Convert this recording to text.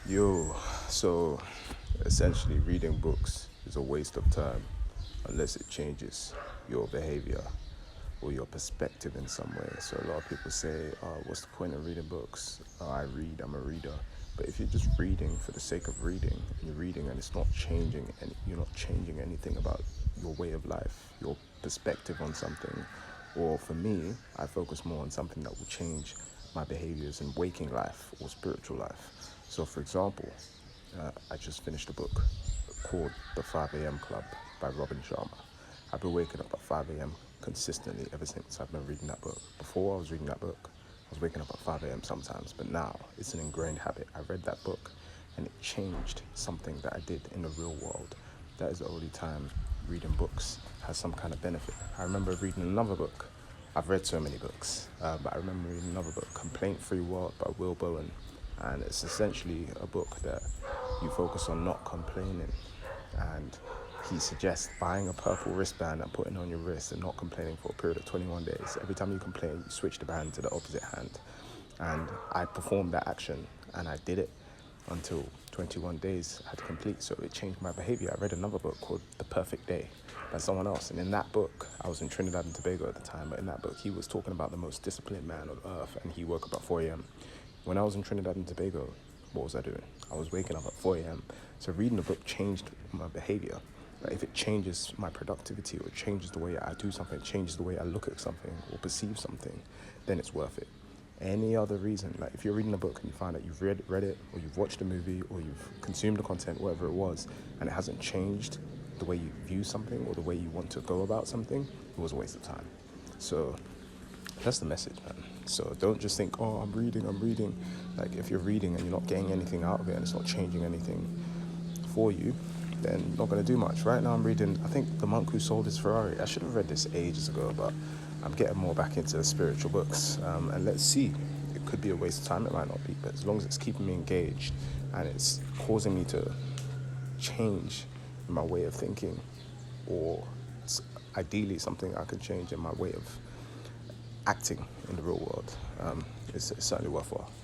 Yo, so essentially, reading books is a waste of time unless it changes your behavior or your perspective in some way. So, a lot of people say, what's the point of reading books? Oh, I read, I'm a reader. But if you're just reading for the sake of reading, and you're reading and it's not changing, and you're not changing anything about your way of life, your perspective on something, or for me, I focus more on something that will change my behaviors in waking life or spiritual life. So, for example, I just finished a book called The 5 a.m. Club by Robin Sharma. I've been waking up at 5 a.m. consistently ever since I've been reading that book. Before I was reading that book, I was waking up at 5 a.m. sometimes, but now it's an ingrained habit. I read that book and it changed something that I did in the real world. That is the only time reading books has some kind of benefit. I remember reading another book. I've read so many books, but I remember reading another book, Complaint Free World by Will Bowen. And it's essentially a book that you focus on not complaining. And he suggests buying a purple wristband and putting it on your wrist and not complaining for a period of 21 days. Every time you complain, you switch the band to the opposite hand. And I performed that action and I did it until 21 days had to complete. So it changed my behavior. I read another book called The Perfect Day by someone else. And in that book, I was in Trinidad and Tobago at the time, but in that book, he was talking about the most disciplined man on earth, and he woke up at 4 a.m. When I was in Trinidad and Tobago, what was I doing? I was waking up at 4 a.m. So reading the book changed my behavior. But if it changes my productivity or changes the way I do something, changes the way I look at something or perceive something, then it's worth it. Any other reason, like if you're reading a book and you find that you've read it, or you've watched a movie, or you've consumed the content, whatever it was, and it hasn't changed the way you view something or the way you want to go about something, it was a waste of time. So that's the message, man. So don't just think, oh, I'm reading. Like if you're reading and you're not getting anything out of it and it's not changing anything for you, then you're not going to do much. Right now I'm reading, I think, The Monk Who Sold His Ferrari. I should have read this ages ago, but I'm getting more back into spiritual books. And let's see, it could be a waste of time, it might not be, but as long as it's keeping me engaged and it's causing me to change in my way of thinking, or it's ideally something I can change in my way of acting in the real world, it's certainly worthwhile.